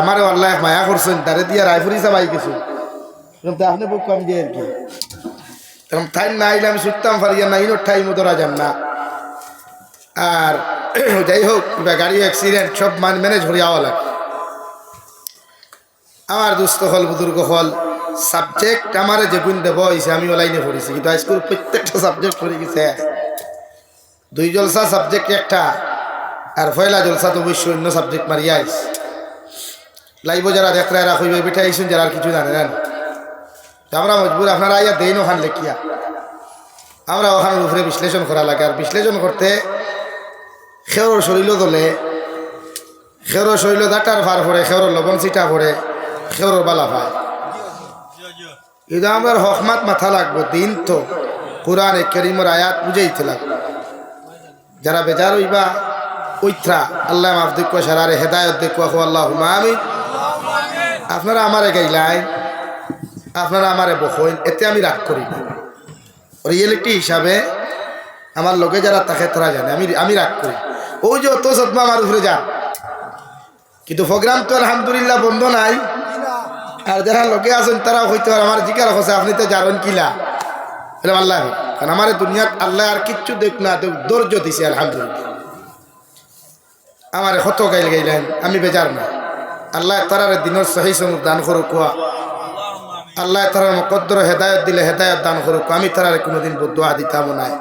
আমার আল্লাহ মায়া করছেন তারে দিয়া রায়পুরি চাবাই কিছু আপনি বুক কম দিয়ে আর কি ঠাই না আইলে আমি ছুটতাম পারিয়া না ইনোর ঠাই মতো যাম না। আর যাই হোক গাড়ি অ্যাক্সিডেন্ট সব ম্যানেজ করি আওয়া লাগে। আমার দুস্থ হল বুজুর্গ হল সাবজেক্ট আমার যে গুণ দেব হয়েছে আমি অনলাইনে পড়েছি, কিন্তু হাইস্কুল প্রত্যেকটা সাবজেক্ট পড়ে গেছে। 2 জলসা সাবজেক্ট একটা, আর পয়লা জলসা তো অবশ্যই অন্য সাবজেক্ট মারিয়া আইস লাইব। যারা দেখরা এরা কইবে বেঠা আইসুন যারা আর কিছু জানে না, আমরা মজবুর আপনারা আইয়া দেন ওখান লেখিয়া আমরা ওখানের উপরে বিশ্লেষণ করা লাগে। আর বিশ্লেষণ করতে খেওর শরীর দলে খেওর শরীর দাটার ফার পড়ে, খেওর লবণ চিটা পড়ে, খেওর বালা পায়। কিন্তু আমার হকমাত মাথা লাগবো দিন তো কোরআনে কারীমের আয়াত বুঝাইতে লাগবে। যারা বেজার হইবা ওইথা আল্লাহ মাফ দেখুয়া সারারে হেদায়ত দেখুয়া আল্লাহুম্মা আমিন। আপনারা আমারে গাইলাই, আপনারা আমারে বকইন, এতে আমি রাগ করি না। রিয়েলিটি হিসাবে আমার লোকে যারা তাকে তারা জানে আমি রাগ করি। ওই যে অত সৎমা আমার উপরে যান, কিন্তু প্রোগ্রাম তো আলহামদুলিল্লাহ বন্ধ নাই। আর যারা লোকে আছেন তারাও হইতে পারে আমার জিজ্ঞাসা করছে আপনি তো জানেন কিলা আল্লাহ, কারণ আমার দুনিয়াত আল্লাহ আর কিচ্ছু দেখ না ধৈর্য দিছে আলহামদুলিল্লাহ। আমার হত গাইলেন আমি বেজার না। আল্লাহ তারার দিনের সহি সমুখ দান করুক, আল্লাহ তারার মকদ্দর হেদায়ত দিলে হেদায়ত দান করুক। আমি তারার কোনোদিন বদুয়া দিতাম নাই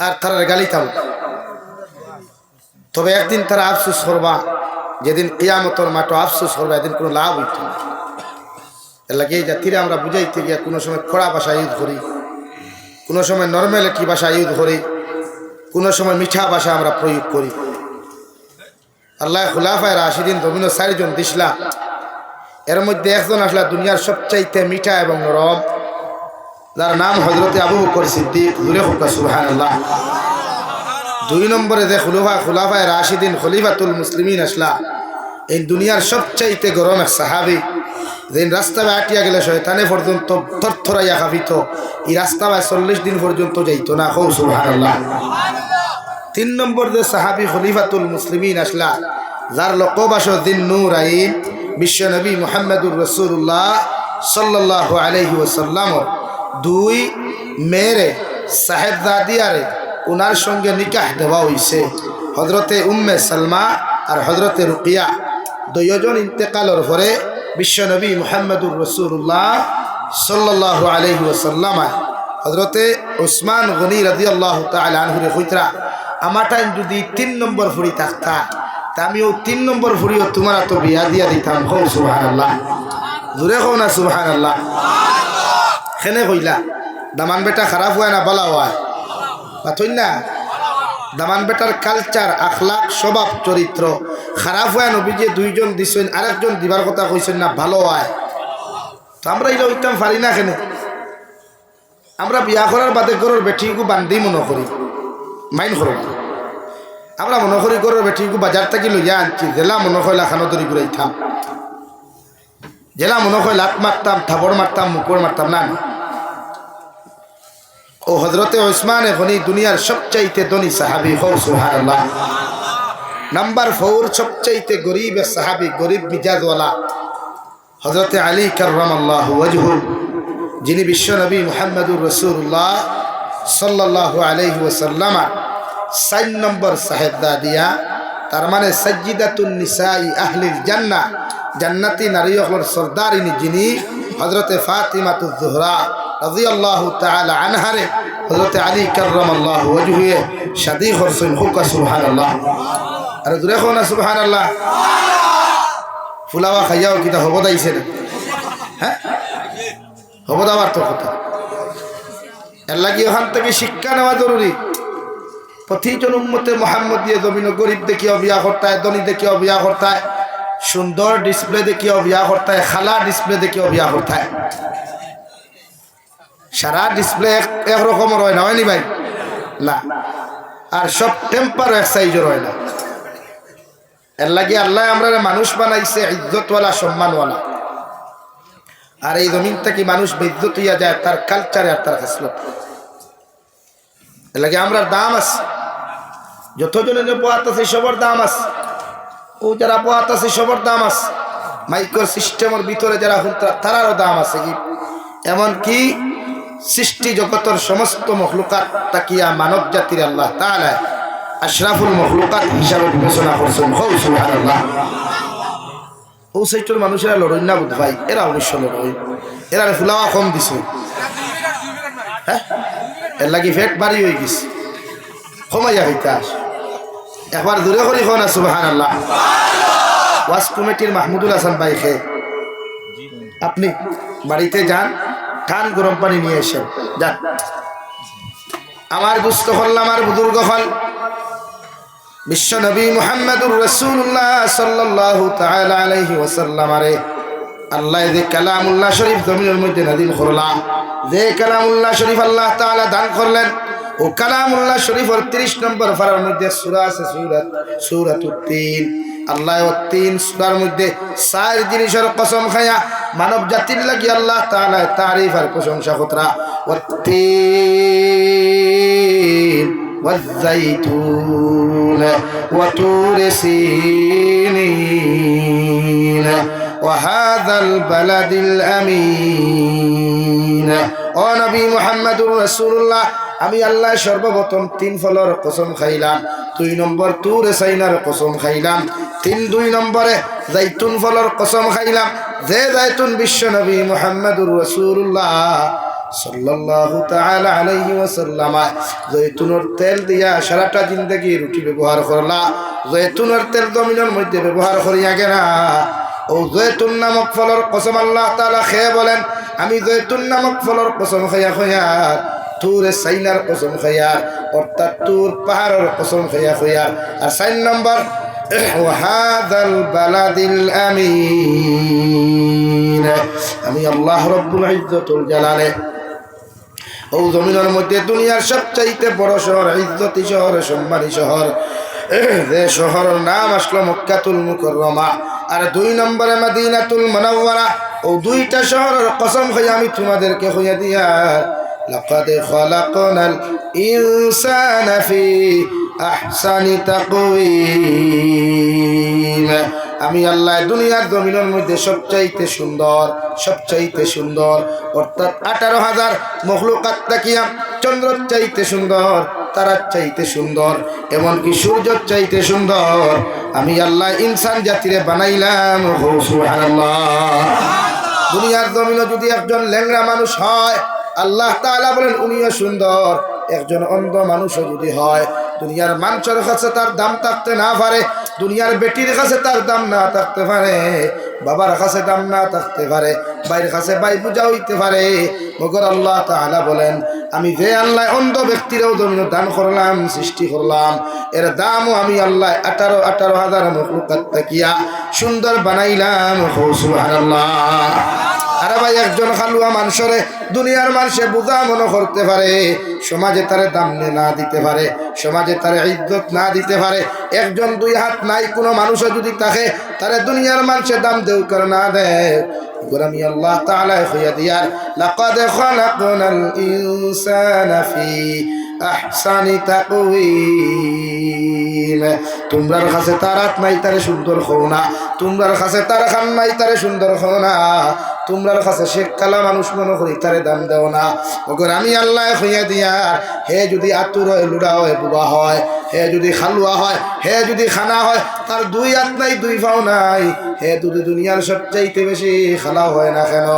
আর তারার গালিতাম। তবে একদিন তারা আফসোস করবা, যেদিন কিয়ামতের মাঠে আফসোস করবা, এদিন কোনো লাভ হইত না। এর লাগে এই জাতিরে আমরা বুঝাইতে গিয়া কোনো সময় খোড়া ভাষা ইউজ করি, কোনো সময় নর্মালিটি ভাষা ইউজ করি, কোনো সময় মিঠা ভাষা আমরা প্রয়োগ করি। আল্লাহ খুলাফায়ে রাশিদিন রবিন 4 জন দিসলা, এর মধ্যে একজন আসলা দুনিয়ার সবচাইতে মিঠা এবং নরম, যার নাম হযরতে আবু বকর সিদ্দিক, জুরে হোক সুবহানাল্লাহ। 2 নম্বরে যে খুলাফায়ে রাশিদিন খলিফাতুল মুসলিমিন আসলা, এই দুনিয়ার সবচাইতে গরম এক সাহাবী, যেদিন রাস্তায় আটিয়া গেলে শয়তানে পর্যন্ত থরথরাইয়া কাঁপিত, এই রাস্তায় 40 দিন পর্যন্ত যাইতো না। হৌ সুবহানাল্লাহ। 3 নম্বর যে সাহাবী খলিফাতুল মুসলিমিন আসলা, যার লকব আসো দিন নূর আইন, বিশ্বনবী মুহাম্মদুর রাসূলুল্লাহ সাল্লাল্লাহু আলাইহি ওয়াসাল্লাম 2 মেয়েরে সাহেবজাদিয়ারে ওনার সঙ্গে নিকাহ দেওয়া হয়েছে। হযরতে উম্মে সালমা আর হযরতে রুকিয়া 2 জন ইন্তেকালের পরে বিশ্বনবী মুহাম্মদুর রাসূলুল্লাহ সাল্লাল্লাহু আলাইহি ওয়াসাল্লাম হযরতে উসমান গনি রাদিয়াল্লাহু তাআলা আনহুরে কইতরা, আমার টাইম যদি 3 নম্বর ফুড়ি থাকতা তা আমিও 3 নম্বর ফুড়িও তোমার তো বিয়া দিয়া দিতাম। হৌ সুবহানাল্লাহ, জোরে হও না সুবহানাল্লাহ। কেনে কইলা দামান বেটা খারাপ হয় না বলা হয় পাথই না? দামান বেটার কালচার, আখলাক, স্বভাব, চরিত্র খারাপ হয় নবী যে 2 জন দিছেন, আরেকজন দিবার কথা কইছেন না ভালো হয়। তো আমরা এটা হইতাম পারি না। কেন আমরা বিয়া করার বাদে গরুর বেঠিকু বান্ধি মনে করি, মাইন করো না। আমরা মনে করি গরুর বেঠিকু বাজার থেকে লইয়া আনছি, জেলা মনে হয় লাখানো দড়ি ঘুরাইতাম, জেলা মনে হয় লাত মারতাম, থাবড় মারতাম, মুকর মারতাম না। ও হযরতে উসমান গনি দুনিয়ার সবচাইতে ধনী সাহাবী। হৌ সুবহানাল্লাহ। নাম্বার 4 সবচাইতে গরিব সাহাবী, গরিব মিজাজওয়ালা হযরতে আলী কাররামাল্লাহু ওয়াজহু, যিনি বিশ্বনবী মুহাম্মদুর রাসূলুল্লাহ সাল্লাল্লাহু আলাইহি ওয়াসাল্লাম 4 নম্বর সাহেবজাদিয়া, তার মানে সাজ্জিদাতুন নিসাই আহলিল জান্নাহ, জান্নাতি নারীর সরদারিনী, যিনি হযরতে ফাতিমাতুজ জোহরা রাদিয়াল্লাহু তাআলা আনহারে হযরতে আলী কাররামাল্লাহু ওয়াজহু শাদী করছেন। হুক সুবহানাল্লাহ। আর জোরে কোনা সুবহানাল্লাহ। ফুলাওয়া খাইয়াও কিটা হব দাইছে না? হ্যাঁ হব দাবার তো কথা। এর লাগি ওখান থেকে শিক্ষা নেওয়া জরুরি। প্রতিজন উম্মতে মুহাম্মদিয়ে জমিন গরিব দেখিও বিয়া করতায়, ধনী দেখিও বিয়া করতায়, সুন্দর ডিসপ্লে দেখিও বিয়া করতায়, খালা ডিসপ্লে দেখিও বিয়া করতায়। সারা ডিসপ্লে একরকমের হয় না, হয়নি ভাই? না। আর সব টেম্পার এক সাইজের হয় না। এর লাগে আল্লাহ আমরা মানুষ বানাইছে ইজ্জতওয়ালা, সম্মানওয়ালা। আর এই জমিন থেকে মানুষ বেইজ্জত হইয়া যায় তার কালচারে আর তার খাসলত। এর লাগে আমরা দাম আছে, যতজনের পোয়াত আছে সবার দাম আছে। ও যারা পোয়াত আছে সবার দাম আছে, মাইক্রো সিস্টেমের ভিতরে যারা তারারও দাম আছে কি, এমনকি সৃষ্টি জগতের সমস্ত মখলুকাত তাকিয়া মানব জাতির আল্লাহ তাআলা আশরাফুল মখলুকাত হিসাবে বিবেচনা করছেন। সুবহানাল্লাহ। ও সেইটোর মানুষেরা লড়ই না বুধ ভাই, এরা অবশ্য লড়ই, এরা ফুলাওয়া কম দিছে, হ্যাঁ এর লাগি ফেট বাড়ি হয়ে গেছে, কমাইয়া হইতে আস একবার দূরে করি হো না সুবহানাল্লাহ। ওয়াজ কমিটির মাহমুদুল হাসান ভাই খে আপনি বাড়িতে যান, খান গরম পানি নিয়ে এসেন যান। আমার দুস্থ হল, আমার বুজুর্গ হল বিশ্ব নবী মুহাম্মদুর রাসূলুল্লাহ সাল্লাল্লাহু তাআলা আলাইহি ওয়াসাল্লাম আরে আল্লাহ যে কালামুল্লাহ শরীফ জমিনের মধ্যে নাযিল করলাম, যে কালামুল্লাহ শরীফ আল্লাহ তাআলা দান করলেন, ও কালামুল্লাহ শরীফের 30 নম্বর পারার মধ্যে সূরা আছে, সূরাতুত তিন। আল্লাহ ও 3 সূরার মধ্যে 4 জিনিসের কসম খায়া মানব জাতির লাগি আল্লাহ তাআলা তারিফ আর প্রশংসা কতরা। ওয়াত-তিন ওয়াজ-যাইতুন ওয়া তুর সিনিন ওয়া হাযাল বালাদিল আমিন। ও নবী মুহাম্মদুর রাসূলুল্লাহ, আমি আল্লাহ সর্বপ্রথম 3 ফলের কসম খাইলাম, 2 নম্বর তুর সাইনার কসম খাইলাম, 2 নম্বরে জাইতুন ফলের কসম খাইলাম, যে জাইতুন বিশ্ব নবী মুহাম্মদুর রাসূলুল্লাহ সাল্লাল্লাহু তাআলা আলাইহি ওয়াসাল্লাম জৈতুনের তেল দিয়া সারাটা জিন্দেগি রুটি ব্যবহার করলা, জৈতুনের তেল জমিনের মধ্যে ব্যবহার করিয়া গেনা। ও জৈতুন নামক ফলের কসম আল্লাহ তাআলা খেয়ে বলেন, আমি জৈতুন নামক ফলের কসম খাইয়া খাইয়ার, তুর সাইনার কসম খাইয়ার অর্থাৎ তুর পাহাড়ের কসম খাইয়া খাইয়ার। আর 4 নম্বর ওয়াহাদাল বালাদিল আমিন, আমি আল্লাহ রব্বুল ইজ্জতুল জালালে ও জমিনের মধ্যে দুনিয়ার সবচাইতে বড় শহর, ইজ্জতি শহর, সম্মানী শহর, যে শহরের নাম আসলো মক্কাতুল মুকাররমা, আর 2 নম্বরে মদিনাতুল মুনাওয়ারা। ও 2টা শহরের কসম খাইয়া আমি তোমাদেরকে হইয়া দিয়া, লাকাদ খালাকনাল ইনসানা ফি আহসানি তাকওয়িম, আমি আল্লাহ দুনিয়ার জমিনের মধ্যে সবচাইতে সুন্দর অর্থাৎ 18,000 মখলুকাত তাকিয়া চন্দ্রের চাইতে সুন্দর, তারার চাইতে সুন্দর, এমনকি সূর্যের চাইতে সুন্দর আমি আল্লাহ ইনসান জাতিরে বানাইলাম। সুবহানাল্লাহ। দুনিয়ার জমিনে যদি একজন ল্যাংড়া মানুষ হয়, আল্লাহ তাআলা বলেন উনিও সুন্দর। একজন অন্ধ মানুষও যদি হয়, দুনিয়ার মানুষের কাছে তার দাম থাকতে না পারে, দুনিয়ার বেটির কাছে তার দাম না থাকতে পারে, বাবার কাছে দাম না থাকতে পারে, ভাইয়ের কাছে ভাই পূজা হইতে পারে, মগর আল্লাহ তাআলা বলেন আমি যে আল্লাহ অন্ধ ব্যক্তিরও জমিন দান করলাম, সৃষ্টি করলাম, এর দামও আমি আল্লাহ 18,000 মখলুকাত তাকিয়া সুন্দর বানাইলাম। সুবহানাল্লাহ। আরে ভাই, একজন খালুয়া মানুষরে দুনিয়ার মানুষে বোঝা মনে করতে পারে, সমাজে তারে দাম না দিতে পারে, সমাজে তারে ইজ্জত না দিতে পারে, একজন 2 হাত নাই কোনো মানুষও যদি থাকে, তারে দুনিয়ার মানুষে দাম দেও করে না দেয়, আমি আল্লাহ তাআলা হইয়া দিয়ার লাকাদ খালাকনাল ইনসানা ফি আহসানি তাকওয়িম। তোমরার কাছে তার হাত নাই তারে সুন্দর হও না, তোমরার কাছে তার খান নাই তারে সুন্দর হও না, তোমরার কাছে শেখ কালা মানুষ মনে করি তারে দাম দেও না। ওগর আমি আল্লাহ হইয়া দিয়ার, হে যদি আতুর হয়, লুড়া হয়, বুবা হয়, হে যদি খালুয়া হয়, হে যদি খানা হয়, তার 2 হাত নাই 2 পাও নাই, হে যদি দুনিয়ার সবচাইতে বেশি খালা হয় না কেন,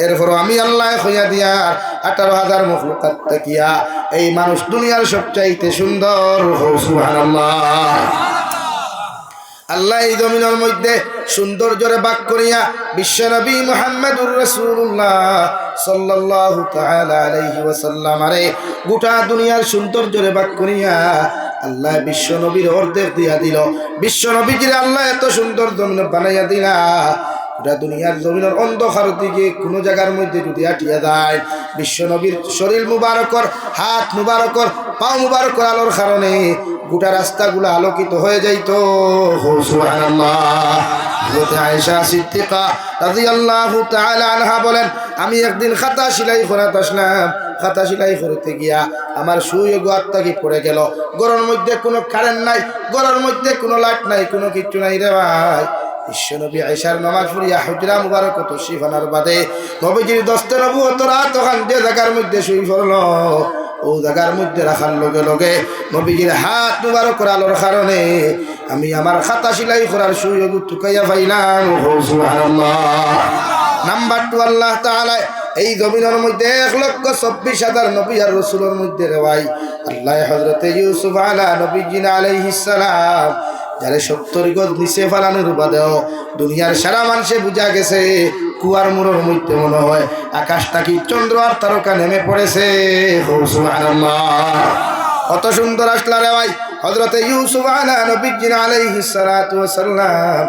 এরপর আমি আল্লাহ হইয়া দিয়ার 18,000 মখলুকাত তাকিয়া এই মানুষ দুনিয়ার সবচাইতে সুন্দর। সুবহানাল্লাহ। আল্লাহ এই জমিনের মধ্যে সৌন্দর্যরে বাক করিয়া বিশ্ব নবী মুহাম্মদুর রাসূলুল্লাহ সাল্লাল্লাহু তাআলা আলাইহি ওয়াসাল্লাম আরে গোটা দুনিয়ার সৌন্দর্যরে বাক করিয়া আল্লাহ বিশ্ব নবীর অর্ধেক দিয়া দিল। বিশ্ব নবীজিরে আল্লাহ এত সুন্দর জমিন বানাইয়া দিলা, গোটা দুনিয়ার জমিনের অন্ধকার দিকে কোনো জায়গার মধ্যে যদি আটিয়া যায়, বিশ্ব নবীর শরীর মুবারকর, হাত মুবারকর, পা মুবারকর আলোর কারণে গোটা রাস্তাগুলো আলোকিত হয়ে যাইত। সুবহানাল্লাহ। আয়েশা সিদ্দিকা রাদিয়াল্লাহু তাআলা আনহা বলেন, আমি একদিন খাতা সেলাই করাতে আসলাম, খাতা সেলাই করতে গিয়া আমার সুইয়ে গোয়ার থেকে পড়ে গেল। ঘরের মধ্যে কোনো কারেন্ট নাই, ঘরের মধ্যে কোনো লাইট নাই, কোনো কিছু নাই রে ভাই। বিশ্বনবী আয়েশার নামাজ পড়িয়া হুজরা মুবারকত শিফানার বাদে নবীজির দস্তে নবুয়ত রাত ওখান যে জায়গার মধ্যে শুই পড়ল, ও জায়গার মধ্যে রাখার লগে লগে নবীজির হাত মুবারক আলোর কারণে আমি আমার খাতা সেলাই করার সুযোগ টুকাইয়া পাইলাম। সুবহানাল্লাহ। নাম্বার 2, আল্লাহ তাআলা এই জমিনের মধ্যে 1,24,000 নবী আর রাসূলের মধ্যে রে ভাই আল্লাহ হযরতে ইউসুফ নবীজি আলাইহিস সালাম যারে 70 গজ নিচে ফালানোর বাদেও দুনিয়ার সারা মানুষে বুঝা গেছে কুয়ার মুড়োর মধ্যে মনে হয় আকাশটা কি চন্দ্র আর তারকা নেমে পড়েছে। সুবহানাল্লাহ। কত সুন্দর আসলা রে ভাই হযরতে ইউসুফ নবীজি আলাইহিস সালাতু ওয়াস সালাম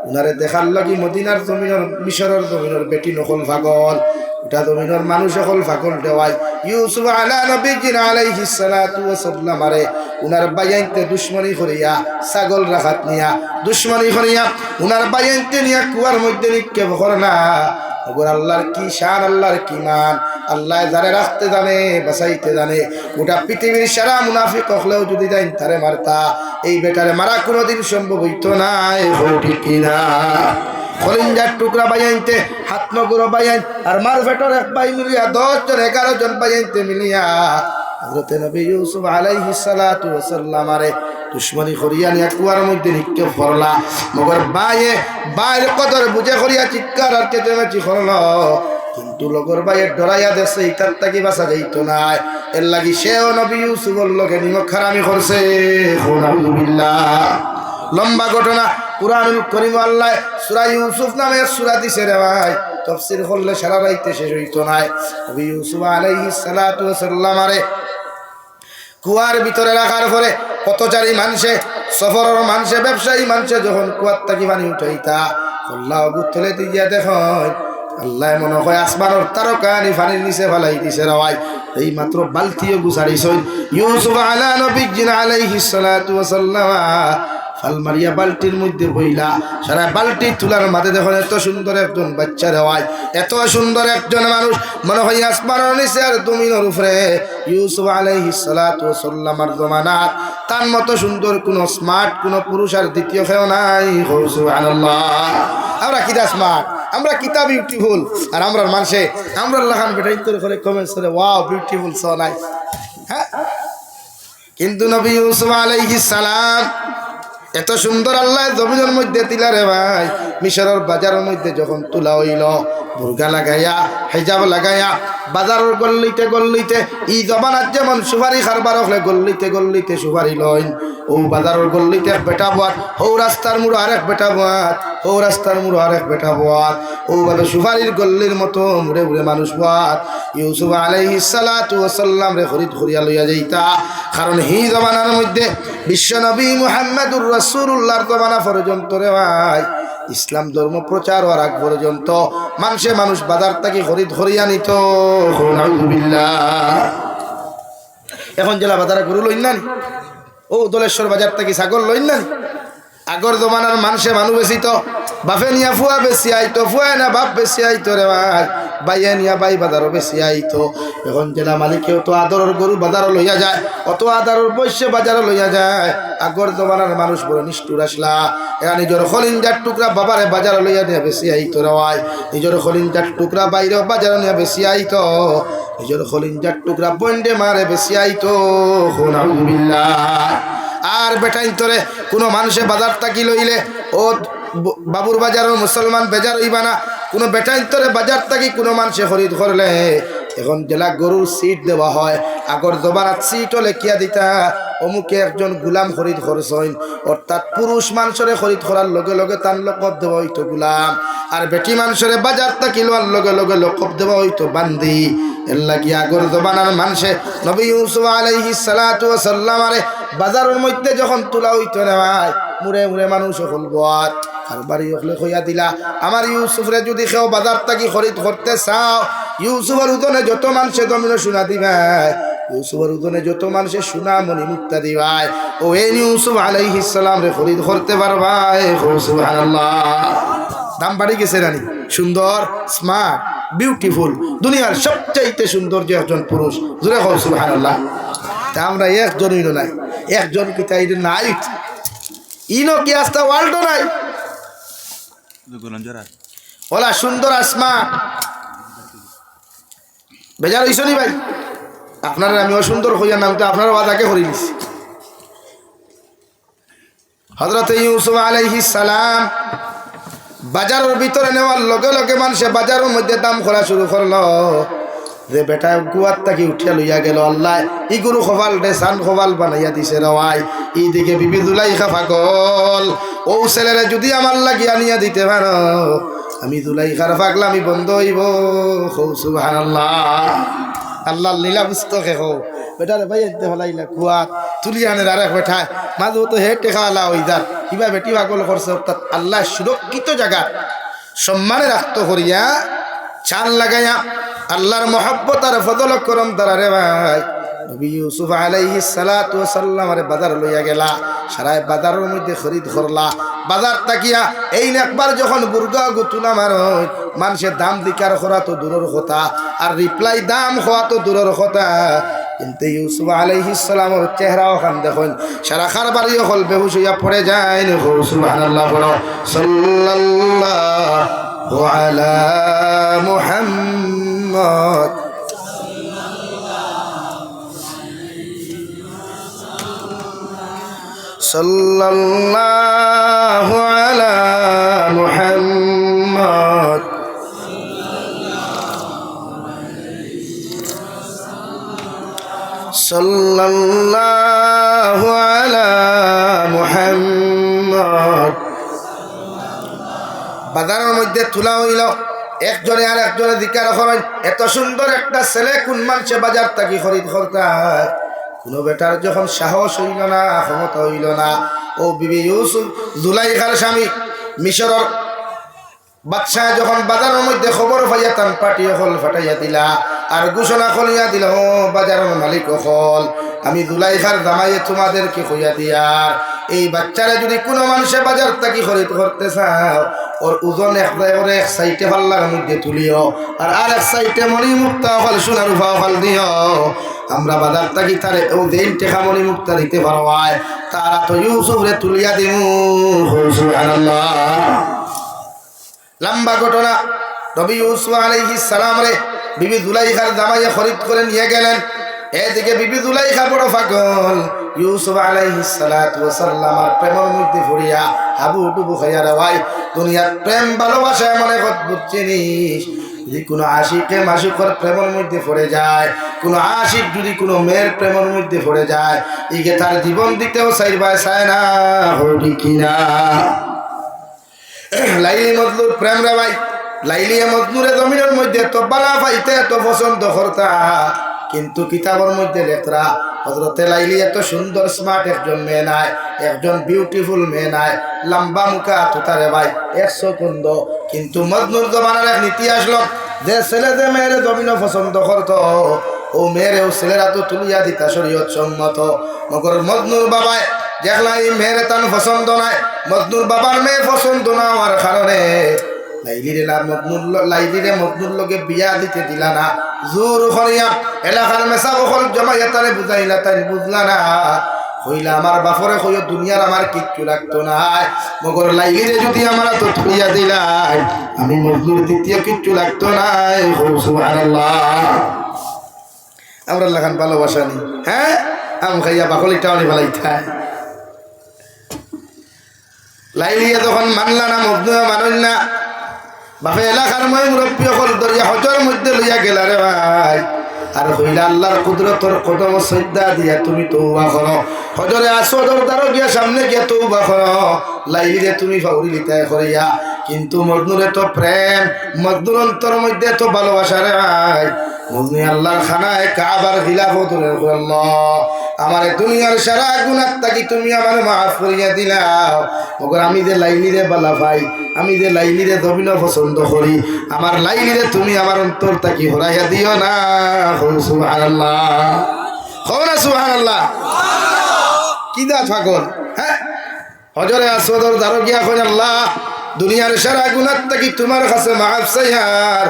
উনারে দেখার লাগি মদিনার জমিনের মিশরের জমিনের বেটি নকল পাগল, ওটা জমিনের মানুষ সকল পাগল দেওয়াই ইউসুফ নবীজি আলাইহিস সালাতু ওয়াস সালাম আরে উনার বাইয়াইতে দুশ্মনী করিয়া ছাগল রাখাত নিয়া দুশ্মনী করিয়া উনার বাইয়াইতে নিয়া কুয়ার মধ্যে নিক্ষেপ করলা। আল্লাহর কি শান, আল্লাহর কি মান, আল্লাহ যারে রাখতে জানে বাঁচাইতে জানে। গোটা পৃথিবীর সারা মুনাফিক হলেও যদি যাই তারে মারতা, এই বেটারে মারা কোনোদিন সম্ভব হইতো না। ঠিক কিনা? কলিঞ্জার টুকরা বাইয়াইতে হাত নগর বাইয়াই আর মার ভেটর এক বাই মিলিয়া 10 জন 11 জন বাইয়াইতে মিলিয়া হযরত নবী ইউসুফ আলাইহিস সালাতু ওয়াস সালাম আরে দুশ্মনী করিয়া নিয়া কুয়ার মধ্যে নিক্ষেপ করলা। মগর বাইরে কদর বুঝে করিয়া চিৎকার আর চেঁচামেচি করল, কিন্তু লগর বাইয়ের ডরাইয়া দেশে ইতার তাকি বাঁচা যাইত না। এর লাগি সেও নবী ইউসুফের লগে নিমক খারামি করছে। লম্বা ঘটনা কুরআনুল কারীম আল্লাহ সূরা ইউসুফ নামে সূরা দিছে রে ভাই, তাফসীর করলে সারা রাইতে শেষ হইতো না। নবী ইউসুফ আলাইহিস সালাতু ওয়াস সালাম আরে কুয়ার ভিতরে রাখার পরে পথচারী মানুষে সফরের মানুষে ব্যবসায়ী মানুষে যখন কুয়ার থাকি পানি উঠাইতা আল্লাহ গুতলে দিয়া দেখেন আল্লাহ মনে হয় আসমানের তারকানি পানির নিচে ফেলাই দিছে রাই। এই মাত্র বালতিও গুছাড়িছই ইউসুফ নবীজি আলাইহিস সালাতু ওয়াস সালাম ফাল মারিয়া বালতির মধ্যে বইলা সারা বালতি তুলার মাঝে দেখুন এত সুন্দর একজন বাচ্চা রেওয়ায়, এত সুন্দর একজন মানুষ মনে হয় আসমানের নিচে আর জমিনের উপরে। ইউসুফ আলাইহিস সালাতু ওয়াস সালামের জমানাত তার মতো সুন্দর কোন স্মার্ট কোন পুরুষ আর দ্বিতীয় কেউ নাই। সুবহানাল্লাহ। আমরা কিতা স্মার্ট, আমরা কিতা বিউটিফুল, আর আমরা মানুষে আমরা লাগান বেটাই করে কমেন্টস করে ওয়াও বিউটিফুল সো নাইস। হ্যাঁ, কিন্তু নবী ইউসুফ আলাইহিস সালাম এত সুন্দর আল্লাহ জমিনের মধ্যে দিলা রে ভাই। মিশরের বাজারের মধ্যে যখন তুলা হইল বুরগা লাগাইয়া হিজাব লাগাইয়া বাজারের গল্লিতে গল্লিতে ই জবানাত যেমন সুপারি খারবার হলে গল্লিতে গল্লিতে সুপারি লইন, ও বাজারের গল্লিতে এক বেটা বাত, ও রাস্তার মুড়ো আরেক বেটা বাত, ও রাস্তার মুড়ো আরেক বেটা বাত, ও ভাবে সুপারির গল্লির মতো মুড়ে মুড়ে মানুষ বাত। ইউসুফ আলাইহিস সালাতু ওয়াস সালাম রে খরিদ করিয়া লইয়া যাইতা, কারণ হি জমানার মধ্যে বিশ্ব নবী মুহাম্মদুর রাসূলুল্লাহর জমানা পর্যন্ত রে ভাই ইসলাম ধর্ম প্রচার হওয়ার আগ পর্যন্ত মানুষ বাজার থেকে খরিদ করিয়া নিত। এখন জেলা বাজারে গরু লইন না, ও দলেশ্বর বাজার থেকে ছাগল লইন না। আগর জমানার মানুষে মানুষ বেশি তো বাপে নিয়া ফুয়া বেশি আইতো, ফুয়া না বাপ বেশি আইতো রে ভাই, বাইয়া নিয়া বাই বাজারও বেশি আইতো। এখন জেলা মালিকেও তো আদরের গরু বাজারও লইয়া যায়, অত আদরের বৈশ্য বাজারও লইয়া যায়। আগর জমানার মানুষ বড় নিষ্ঠুর আসলা, এরা নিজের খলিঞ্জার টুকরা বাবারে বাজারও লইয়া নিয়ে বেশি আইতো রে ভাই, নিজের খলিঞ্জার টুকরা বাইরেও বাজারও নিয়ে বেশি আইতো, নিজের খলিঞ্জার টুকরা বন্ডে মারে বেশি আইতো। আর বেটাইন তোরে কোনো মানুষে বাজার তাকি লইলে ও বাবুর বাজারও মুসলমান বেজার হইবা না, কোনো বেটাইন তোরে বাজার তাকি কোনো মানুষে খরিদ করলে এখন জেলা গরুর সিট দেওয়া হয়। আগর জবানাত সিটও লেখিয়া দিতা অমুকে একজন গুলাম খরিদ করছেন, অর্থাৎ পুরুষ মানুষরে খরিদ করার লগে লগে তার লকব দেওয়া হইতো গুলাম, আর বেটি মানুষরে বাজার তাকি লওয়ার লগে লগে লকব দেওয়া হইতো বান্দি। এর লাগি আগর জবানার মানুষে নবী ইউসুফ আলাইহিস সালাতু ওয়াস সালাম আরে বাজারের মধ্যে যখন তোলা হইতো না ভাই মুড়ে মুড়ে মানুষ হল বাত আর বাড়ি হলে কইয়া দিলা আমার ইউসুফরে যদি কেউ বাজার থাকি খরিদ করতে চাও ইউসুফের উদনে যত মানুষে জমিনে শোনা দিবাই, ইউসুফের উদনে যত মানুষে সোনা মণি মুক্তা দিবাই, ও এই ইউসুফ আলাইহিস সালাম রে খরিদ করতে পারবাই। সুবহানাল্লাহ। দাম বাড়ি গেছে রানী, সুন্দর স্মার্ট বিউটিফুল, দুনিয়ার সবচাইতে সুন্দর যে একজন পুরুষ, জোরে হোক সুবহানাল্লাহ। তা আমরা একজনই নাই, একজন কি তাই নাই, ইনো কি আস্তা ওয়ার্ল্ডও নাই। ওলা সুন্দর আসমা বেজার হইছ নি ভাই? আপনারা আমি অসুন্দর হইয়া নাম তো আপনারা বাদাকে হরি নিছি। হযরত ইউসুফ আলাইহিস সালাম বাজারের ভিতরে নেওয়ার লগে লগে মানুষে বাজারের মধ্যে দাম করা শুরু করলো যে বেটা গুয়ার তাকে উঠিয়া লইয়া গেল, আল্লাহ ইগুরু খোভাল দে সান খোভাল বানাইয়া দিছে রওয়াই। এইদিকে বিবি দুলাইখা পাগল, ও ছেলেরে যদি আমার লাগিয়া নিয়া দিতে পারো আমি দুলাইখার পাগলামি বন্ধ হইব। সুবহানাল্লাহ, আল্লাহর লীলা পুস্তকে হো বেটারে ভাই এতে হলাইলা কুয়াত তুলি আনের আরেক বেঠায় মাঝে তো হেঁটে খাওয়ালা ওই যার কিবা বেটি পাগল করছে। অর্থাৎ আল্লাহ সুরক্ষিত জায়গা সম্মানে রাখত করিয়া চান লাগাইয়া আল্লাহর মহব্বত আর ফজল করম তারা রে ভাই নবী ইউসুফ আলাইহিস সালাতু ওয়াস সালাম আরে বাজার লইয়া গেলা। সারায় বাজারের মধ্যে খরিদ করলা। বাজার তাকিয়া এই একবার যখন বুর্গা গুতুলা মারই মানুষের দাম দিকার করা তো দূরের কথা, আর রিপ্লাই দাম হওয়া তো দূরের কথা। কিন্তু ইউসুফ আলাইহিস সালামের চেহারা ওখান দেখুন সারা খারবারি হল বেহুশ হইয়া পড়ে যায়। সুবহানাল্লাহ, বলো সাল্লাল্লাহু আলা মুহাম্মদ। সাল্লাল্লাহু আলা মুহাম্মদ। সাল্লাল্লাহু আলা মুহাম্মদ। বাজারের মধ্যে তোলা হইল, একজনে আর একজনে দিকার করেন এত সুন্দর একটা ছেলে কোন মানুষে বাজার থাকি খরিদ করতে হয়। কোনো বেটার যখন সাহস হইল না, ক্ষমতা হইল না, ও বিবি ইউসুফ জুলাইখার স্বামী মিশরের বাদশাহ যখন বাজারের মধ্যে খবর পাইয়া তান পাঠিয়ে হল ফাটাইয়া দিলা আর ঘোষণা করিয়া দিল, ও বাজারের মালিক হল আমি জুলাইখার জামাইয়ে তোমাদেরকে কইয়া দিয়ার এই বাচ্চারা যদি কোনো মানুষে বাজার থাকি খরিদ করতে চাও ওর ওজন এক সাইটে পাল্লার মধ্যে তুলিও আর এক সাইটে মণি মুক্তা হল সোনার উফা হল দিও। আমরা বাজার থাকি তারে ও দিন টেকা মণি মুক্তা দিতে পারো, তারা তো ইউসুফ রে তুলিয়া দিমু। সুবহানাল্লাহ, লম্বা ঘটনা। নবী ইউসুফ আলাইহিস সালাম রে বিবি জুলাইখার জামাইয়ে খরিদ করে নিয়ে গেলেন। এদিকে বিবি জুলাইখা বড় পাগল, ইউসুফ আলাইহিস সালাতু ওয়াস সালামের প্রেমের মধ্যে পড়িয়া হাবুডুবু খাইয়া রে। দুনিয়ার প্রেম ভালোবাসা এমন এক অদ্ভুত জিনিস, যদি কোনো আশিকে মাসুকের প্রেমের মধ্যে পড়ে যায়, কোনো আশিক যদি কোনো মেয়ের প্রেমের মধ্যে পড়ে যায়, ইকে তার জীবন দিতেও চাইবা চায় না, হরি কিনা। লাইলি মজনুর প্রেম রে ভাই, লাইলি মজনুরে জমিনের মধ্যে তো বালা পাইতে এত পছন্দ করতা, কিন্তু কিতাবের মধ্যে লেখরা হযরতে লাইলি এত সুন্দর স্মার্ট একজন মেয়ে নাই, একজন বিউটিফুল মেয়ে নাই, লম্বা মুখা তুতারে ভাই 100 কুন্দ। কিন্তু মজনুর জমানার এক নীতি আসলো, যে ছেলে যে মেয়ের জমিনও পছন্দ করতো ও মেয়েরেও ছেলেরা তো তুলিয়া দিতা শরীয়ত সম্মত। মগর মজনুর বাবায় দেখলা এই মেয়ের তান পছন্দ নাই, মজনুর বাবার মেয়ে পছন্দ না হওয়ার কারণে লাইলিরে মজনুর লগে বিয়া দিতে দিলা না। জোর করিয়া এলাকার মেসা বকল জমাইয়া তারে বুঝাইলা, তাই বুঝলা না। হইলা আমার বাপরে হইয়া দুনিয়ার আমার কিচ্ছু লাগতো না, মগর লাইলিরে যদি আমার তো তুলিয়া দিলাই আমি মজনুর দ্বিতীয় কিচ্ছু লাগতো না। সুবহানাল্লাহ, আমরা লাগান ভালোবাসা নি, হ্যাঁ আম খাইয়া বাকলিটাও নি ভালাই খায়। লাইলিয়া তখন মানলা না, মজনু মানুন না। বাপে এলাকার মই মুরব্বী হল দরিয়া হজর মধ্যে লইয়া গেলা রে ভাই, আর হইলা আল্লাহর কুদরতর কদম শ্রদ্ধা দিয়া তুমি তওবা করো। হজরে আসর দ্বারা গিয়া সামনে গিয়া তওবা করো। লাইলিরে তুমি ফাউরি লিতায় করিয়া, কিন্তু মজনুরে তো প্রেম, মজনুর অন্তর মধ্যে তো ভালোবাসা রে ভাই। মজনু আল্লাহর খানায় কাবার খিলাফত আল্লাহ আমার দুনিয়ার সারা গুনাহ থাকি তুমি আমার মাফ করিয়া দিলাও। মগর আমি যে লাইলিরে বালা ভাই, আমি যে লাইলিরে জমিন পছন্দ করি, আমার লাইলিরে তুমি আমার অন্তর থাকি হরাইয়া দিও না। সুবহানাল্লাহ, হও না সুবহানাল্লাহ। কি দা পাগল, হ্যাঁ হজরে আসওয়াদর দারো গিয়া কই আল্লাহ দুনিয়ার সারা গুনাহ থাকি তোমার কাছে মাফ চাই, আর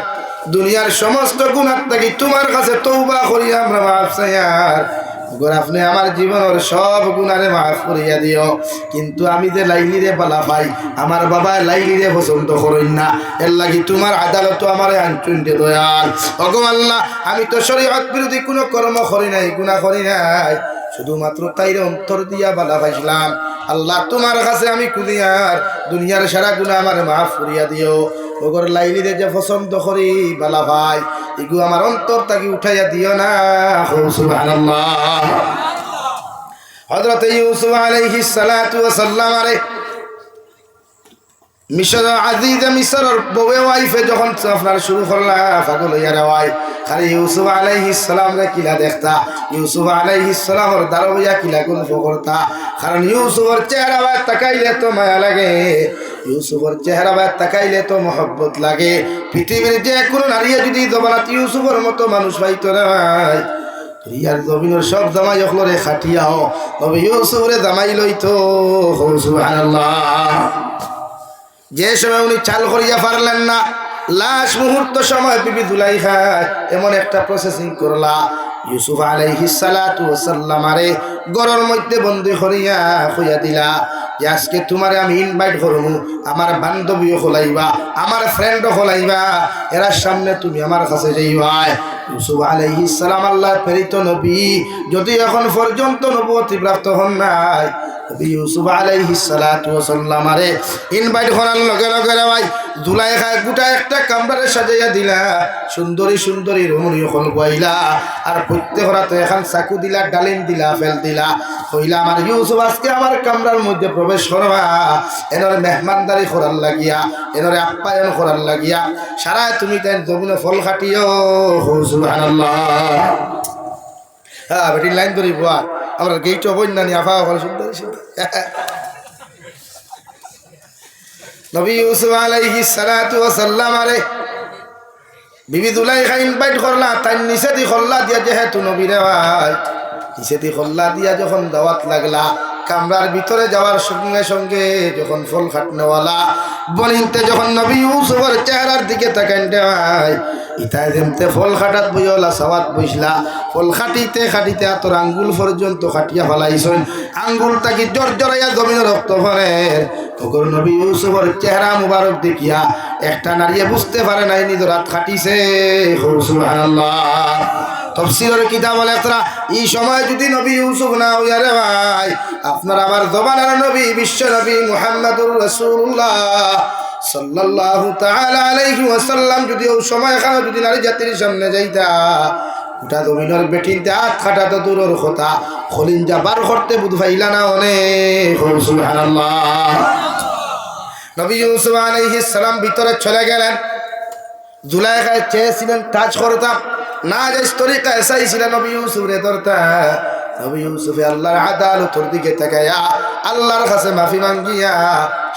দুনিয়ার সমস্ত গুনাহ থেকে তোমার কাছে তওবা করি আমরা মাফ চাইয়ার গর আপনি আমার জীবনের সব গুনারে মাফ করিয়া দিও। কিন্তু আমি যে লাইলিরে বালা পাই আমার বাবা লাইলিরে পছন্দ করেন না, এর লাগি তোমার আদালত আমারে আনচুন দে দয়াল। ওগো আল্লাহ, আমি তো শরীয়ত বিরোধী কোনো কর্ম করি নাই, গুনাহ করি নাই, শুধুমাত্র তাইরে অন্তর দিয়া বালা পাইছিলাম। আল্লাহ তোমার কাছে আমি কুলিয়ার দুনিয়ার সারা গুনাহ আমারে মাফ করিয়া দিও। ওগর লাইলিরে যে পছন্দ করি বালা ভাই এগু আমার অন্তর তাকে উঠাইয়া দিও না। সুবহানাল্লাহ। হযরত ইউসুফ আলাইহিস সালাতু ওয়াস সালাম আরে মিশর আজিজে মিশরের বউয়ে ওয়াইফে যখন আপনার শুরু করলা পাগল হইয়া রেওয়াই খালি ইউসুফ আলাইহিস সালাম রে কিলা দেখতা, ইউসুফ আলাইহিস সালামের দাঁড় হইয়া কিলা গল্প করতা। কারণ ইউসুফের চেহারা বা তাকাইলে তো মায়া লাগে, ইউসুফের চেহারা বা তাকাইলে তো মহব্বত লাগে। পৃথিবীর যে কোনো নারী যদি জবানাত ইউসুফের মতো মানুষ পাইতো না ইয়ার জমিনের সব জামাই অখলরে খাটিয়াও তবে ইউসুফরে জামাই লইতো। সুবহানাল্লাহ। যে সময় উনি চাল করিয়া পারলেন না, লাশ মুহূর্ত সময় বিবি জুলাইখা এমন একটা প্রসেসিং করলা ইউসুফ আলাইহিস সালাতু ওয়াস সালাম আরে গরের মধ্যে বন্দী করিয়া কইয়া দিলা যে আজকে তোমারে আমি ইনভাইট করবো, আমার বান্ধবীও খোলাইবা, আমার ফ্রেন্ডও খোলাইবা, এরা সামনে তুমি আমার কাছে যাইবা। ইউসুফ আলাইহিস সালাম আল্লাহর প্রেরিত নবী, যদি এখন পর্যন্ত নবুয়তি প্রাপ্ত হন নাই, ইউসুফ আলাইহিস সালাতু ওয়াস সালাম আরে ইনভাইট করার লগে লগে ভাই জুলাইখা গোটা একটা কামরারে সাজাইয়া দিলা, সুন্দরী সুন্দরী রমণী হল বইলা, আর প্রত্যেক রাতে এখন চাকু দিলা, ডালিম দিলা, ফেল দিলা, কইলা আমার ইউসুফ আজকে আমার কামরার মধ্যে প্রবেশ করবা, এনরে মেহমানদারি করার লাগিয়া, এনরে আপ্যায়ন করার লাগিয়া সারা তুমি তাই জমিনে ফল খাটিও। সুবহানাল্লাহ। হ্যাঁ বেটি লাইন ধরি বুয়া আমরা গেইট অবৈন্যানি আফা ফল সুন্দর নবী ইউসুফ আলাইহিস সালাতু ওয়াস সালাম আরে বিবি জুলাইখা ইনভাইট করলা, তাই নিচে দি খল্লা দিয়া যেহেতু নবীরে ভাই নিচে দি খল্লা দিয়া যখন দাওয়াত লাগলা, কামরার ভিতরে যাওয়ার সঙ্গে সঙ্গে যখন ফল খাটনেওয়ালা বনিনতে যখন নবী ইউসুফের চেহারার দিকে তাকাইতে ভাই ইতাই যেমতে ফল খাটাত বইলা সাওয়াত বইসলা, ফল খাটিতে খাটিতে তোর আঙ্গুল পর্যন্ত খাটিয়া ফেলাইছেন, আঙ্গুল তাকি জর জরাইয়া জমিনে রক্ত পড়ে। তখন নবী ইউসুফের চেহারা মুবারক দেখিয়া একটা নারীয়ে বুঝতে পারে নাই নিজের হাত খাটিছে। সুবহানাল্লাহ। তাফসীরের কিতাব লেখরা এই সময় যদি নবী ইউসুফ না হইয়া রে ভাই আপনার আমার জবানের নবী বিশ্ব নবী মুহাম্মদুর রাসূলুল্লাহ সাল্লাল্লাহু তাআলা আলাইহি ওয়াসাল্লাম যদি ওই সময় এখানে যদি নারী জাতির সামনে যাইতা ওটা জমিনের বেটিনতে হাত খাটা তো দূরের কথা খলিঞ্জা বার করতে বুধ পাইলা না অনেক। সুবহানাল্লাহ। নবী ইউসুফ আলাইহিস সালাম ভিতরে চলে গেলেন, জুলাইখা চেয়েছিলেন টাচ করতাম না, যে তরিকা এসাই ছিল নবী ইউসুফ রে ধরতা। নবী ইউসুফে আল্লাহর আদালতের দিকে তাকাইয়া আল্লাহর কাছে মাফি মাঙ্গিয়া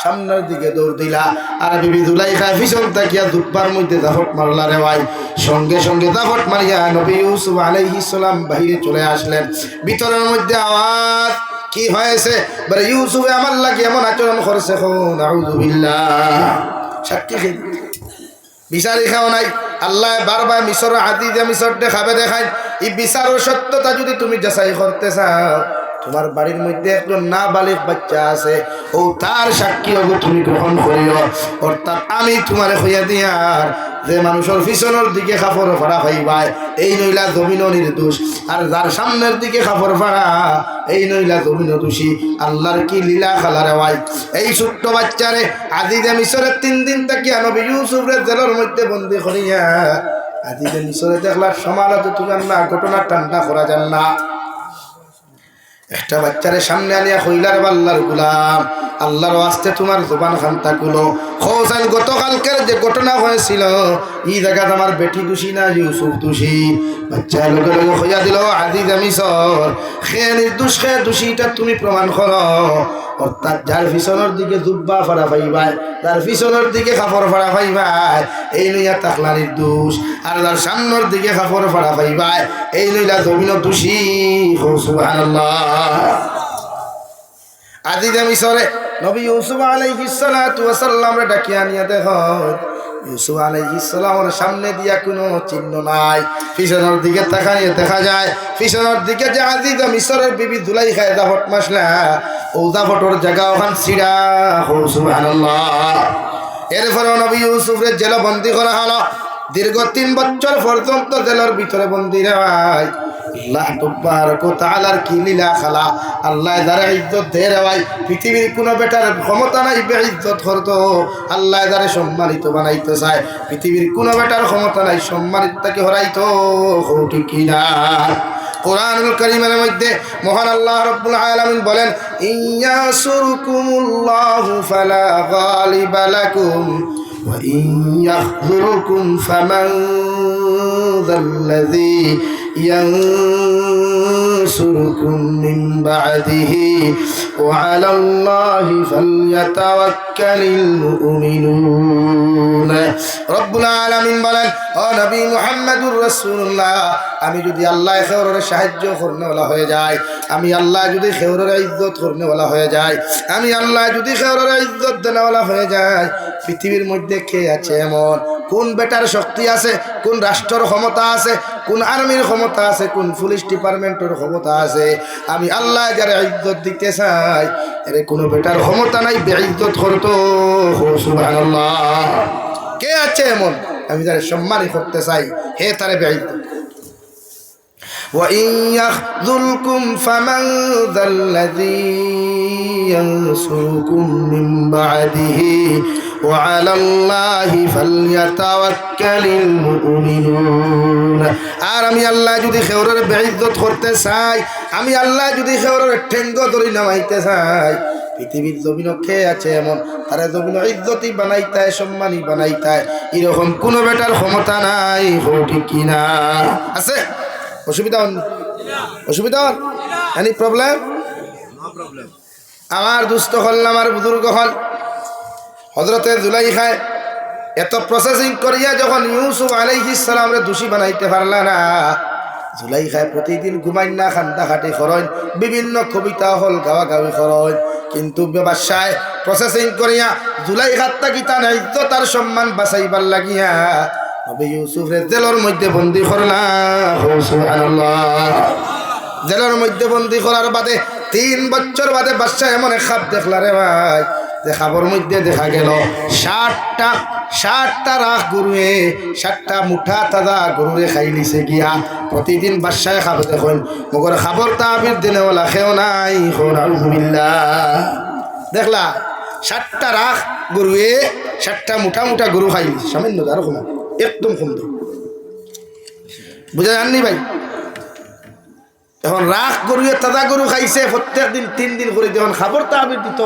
সামনের দিকে দৌড় দিলা, আর বিবি জুলাইখা পিছন তাকিয়া দুব্বার মধ্যে দাফট মারলা রে ভাই। সঙ্গে সঙ্গে দাফট মারিয়া নবী ইউসুফ আলাইহিস সালাম বাইরে চলে আসলেন। ভিতরের মধ্যে আওয়াজ, কি হয়েছে? বলে ইউসুফে আমার লাগে এমন আচরণ করছে, আউযু বিল্লাহ। সাক্ষী বিচারি খাও নাই, আল্লাহ বারবার মিশর আজিজে মিশর দেখাবে দেখায় এই বিচারের সত্যতা যদি তুমি যাচাই করতে চাও, তোমার বাড়ির মধ্যে একজন নাবালিগ বাচ্চা আছে, ও তার সাক্ষী হবো তুমি গ্রহণ করিও। অর্থাৎ আমি তোমার হইয়া দিয়ার যে মানুষের পিছনের দিকে কাপড় ফাড়া পাইবাই এই নইলা জমিন নির্দোষ, আর যার সামনের দিকে কাপড় ফাড়া এই নইলা জমিন দোষী। আল্লাহর কি লীলা খেলা রে ভাই। এই ছোট্ট বাচ্চারে আজিজে মিশরের 3 দিন তাকিয়া নবী ইউসুফরে জেলের মধ্যে বন্দী করিয়া আজিজে মিশরে দেখলার সমালোচ তুলান না, ঘটনা ঠান্ডা করা যান না। একটা বাচ্চারে সামনে আনিয়া কইলার আল্লাহর গোলাম, আল্লাহর ওয়াস্তে তোমার জবান খান্তা খুলো, খোসান গতকালকের যে ঘটনা হয়েছিল এই জায়গা আমার বেটি দোষী না ইউসুফ দোষী। বাচ্চা লোকে লোকে হইয়া দিল আজিজে মিশর খে নির্দোষ খে দোষীটা তুমি প্রমাণ করো। অর্থাৎ যার পিছনের দিকে জুব্বা ফাড়া পাইবাই, যার পিছনের দিকে কাপড় ফাড়া পাইবাই এই লইয়া তাকলা নির্দোষ, আর যার সামনের দিকে কাপড় ফাড়া পাইবাই এই লইলা জমিন দোষী। সুবহানাল্লাহ। আজিজে মিশরে নবী ইউসুফ আলাইহিস সালাতু ওয়াস সালাম রে ডাকিয়া নিয়া দেখো ইউসুফ আলাইহিস সালামের সামনে দিয়া কোনো চিহ্ন নাই, পিছনের দিকে তাকাইয়ে দেখা যায় পিছনের দিকে যে আজিজা মিশরের বিবি জুলাইখা দাফট মাসলা ও দাফটর জায়গা ওখান ছিড়া। সুবহানাল্লাহ। এরপরে নবী ইউসুফের জেলে বন্দী করা হলো। দীর্ঘ 3 বছর পর্যন্ত জেলের ভিতরে বন্দী রায়। আল্লাহ তাবারক ওয়া তাআলার কি লীলা খেলা, আল্লাহ যারা ইজ্জত দেয় রে ভাই, পৃথিবীর কোনো বেটার ক্ষমতা নাই বেইজ্জত করতো, আল্লাহ যারা সম্মানিত বানাইতে চায় পৃথিবীর কোনো বেটার ক্ষমতা নাই সম্মানিত তাকে হরাইতো। ঠিক কিনা? কোরআনুল কারীমের মধ্যে মহান আল্লাহ রাব্বুল আলামিন বলেন, ইয়াসুরকুমুল্লাহু ফালা গালিবা লাকুম ওয়া ইয়াখযুরকুম ফামান যাল্লাযী ينصركم من بعده وعلى الله فليتوكل المؤمنون। رب العالمين বলেন, ও নবী মুহাম্মদুর রাসূলুল্লাহ, আমি যদি আল্লাহ খেওরের সাহায্য করনেওয়ালা হয়ে যায়, আমি আল্লাহ যদি খেওরের ইজ্জত করনেওয়ালা হয়ে যায়, আমি আল্লাহ যদি খেওরের ইজ্জত দেনেওয়ালা হয়ে যায়, পৃথিবীর মধ্যে কে আছে এমন? কোন বেটার শক্তি আছে, কোন রাষ্ট্রের ক্ষমতা আছে, কোন আর্মির ক্ষমতা আছে, কোন পুলিশ ডিপার্টমেন্টের ক্ষমতা আছে, আমি আল্লাহ যারা ইজ্জত দিতে চাই এর কোনো বেটার ক্ষমতা নাই বেইজ্জত করতো। সুবহানাল্লাহ। কে আছে এমন? আমি যারা সম্মান করতে চাই হে তারে বেইজ্জত। وَإِنْ يَخْذُلْكُمْ فَمَنْ ذَا الَّذِي يَنْصُرُكُمْ مِنْ بَعْدِهِ وَعَلَى اللَّهِ فَلْيَتَوَكَّلِ الْمُؤْمِنُونَ। আর আমি আল্লাহ যদি খেওরের বেইজ্জত করতে চাই, আমি আল্লাহ যদি খেওরের ঠেঙ্গ ধরে নামাইতে চাই, পৃথিবীর জমিন কে আছে এমন? তারা জমিন ইজ্জতি বানাইতে সম্মানী বানাইতে এরকম কোনো বেটার ক্ষমতা নাই। ঠিক কিনা? আছে? অসুবিধা হন? অসুবিধা হন? Any problem? আমার দুস্থ হল, আমার বুজুর্গ হল, হজরতে জুলাইখায় এত প্রসেসিং করিয়া যখন ইউসুফ আলাইহিস সালামরে দোষী বানাইতে পারলা না, জুলাইখায় প্রতিদিন ঘুমাই না, খান্দা খাটি খরচ, বিভিন্ন কবিতা হল গাওয়া গাওয়ি খরচ, কিন্তু ব্যবসায় প্রসেসিং করিয়া জুলাইখার তাকি তার ইজ্জত আর সম্মান বাঁচাইবার লাগিয়া নবী ইউসুফরে জেলের মধ্যে বন্দী করলাম। সুবহানাল্লাহ। জেলের মধ্যে বন্দী করার বাদে 3 বছর বাদে বাদশা এমন এক খাপ দেখলা রে ভাই, যে খাবার মধ্যে দেখা গেল 60টা রাখ গরুয়ে 60টা মুঠা তাজা গরুরে খাই লিছে গিয়া। প্রতিদিন বাদশায় খাবে দেখুন, মগর খাবার তাবির দিনেওয়ালা খেও নাই। আলহামদুলিল্লাহ। দেখলা 60টা রাখ গরুয়ে 60টা মুঠা মুঠা গরু খাই লিছে, সামান্য আরো কম, একদম কম। বুঝা যাননি ভাই? এখন রাখ গরুয়ে তাজা গরু খাইছে প্রত্যেক দিন 3 দিন করে, যখন খাবার তাবির দিত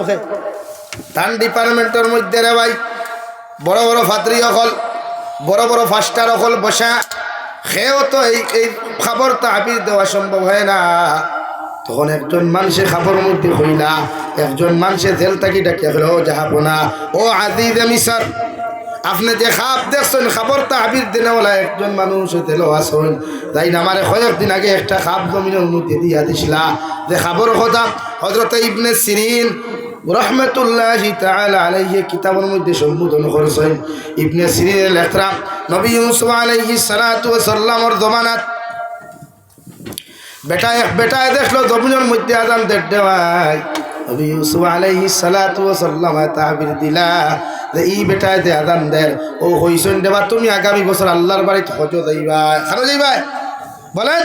ধান ডিপার্টমেন্টের মধ্যে রে ভাই বড় বড় ফাত্রী অকল, বড় বড় ফাস্টার অকল বসা খেয়েও তো এই খাবার তাবির দেওয়া সম্ভব হয় না। তখন একজন মানুষে খাবার মধ্যে হইলা, একজন মানুষে জেল থাকি ডাকিয়া হলো, ও জাহাপনা, ও আজিজ মিসর, আপনি যে খাপ দেখছেন খাবার তাবির দিনেওয়ালা একজন মানুষ দিল আসুন, তাই না আমার কয়েকদিন আগে একটা খাপ জমিনের মধ্যে দিয়া দিছিলা, যে খাবার কথা হযরতে ইবনে সিরিন রাহমাতুল্লাহি তাআলা আলাইহি কিতাবের মধ্যে সম্বোধন করেছেন। ইবনে সিরিনের লেখা নবী ইউসুফ আলাইহিস সালাতু ওয়াস সালামের জমানাত বেটায় দেখলো জমিনের মধ্যে আযান দেওয়ায়, নবী ইউসুফ আলাইহিস সালাতু ওয়াস সালাম তাবির দিলা যে এই বেটায় দে আযান দেয়, ও হইছেন দেবা তুমি আগামী বছর আল্লাহর বাড়িতে হজ যাইবা। কেন যাইবা বলেন?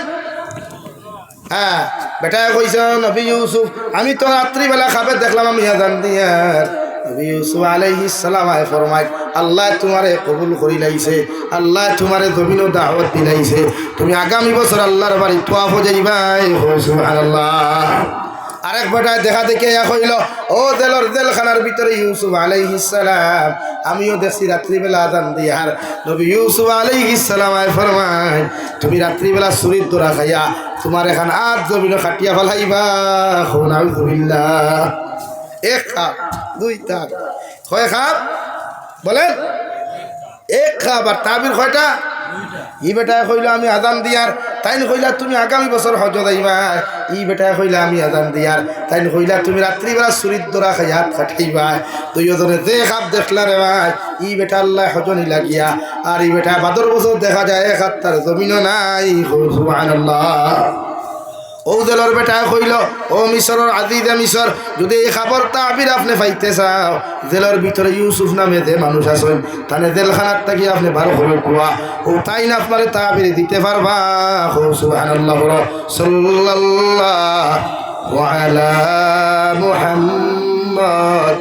হ্যাঁ, বেটায় কইছে নবী ইউসুফ আমি তো রাত্রিবেলা খাবে দেখলাম আমি আযান দিয়ার। নবী ইউসুফ আলাইহিস সালাম ফরমায়, আল্লাহ তোমারে কবুল করি লাইছে, আল্লাহ তোমারে জমিনও দাওয়াত দিলাইছে, তুমি আগামী বছর আল্লাহর বাড়ি তোয়াফ যাইবা। সুবহানাল্লাহ। আরেক বেটায় দেখা দেখে হইল, ও জেলখানার ভিতরে ইউসুফ আলাইহিস সালাম আমিও দেখছি রাত্রিবেলা আযান দিয়ার। নবী ইউসুফ আলাইহিস সালাম ফরমায়, তুমি রাত্রিবেলা সুরির দোরা খাইয়া তোমার এখন আজ জমিন খাটিয়া ফেলাইবা। নাউযুবিল্লাহ। 1 খাপ 2 খাপ কয় খাপ বলেন? 1 খাপ। আর তাবির কয়টা? ই বেটায় কইল আমি আযান দিয়ার তাই কইলা তুমি আগামী বছর হজ যাইবা, ই বেটা কইলা আমি আজান দিয়ার, তাই কইলা তুমি রাত্রিবেলা চুরির দরা খাই হাত খাটাইবা। দুইজনে যে খাপ দেখলা রে ভাই, ই বেটা আল্লাহ হজনি লাগিয়া, আর ই বেটা বাদর বছর দেখা যায় এক হাত তার জমিনও নাই। সুবহানাল্লাহ। ও জেলর বেটা কইল, ও মিশরের আজিজে মিশর, যদি এই খবর তাবির আপনি পাইতে চাও, জেলের ভিতরে ইউসুফ নামে যে মানুষ আছেন, তাহলে জেলখানার থেকে আপনি ভালো করে কুয়া, ও তাই না আপনার তাবির দিতে পারবা। সুবহানাল্লাহ। সাল্লাল্লাহু আলা মুহাম্মদ।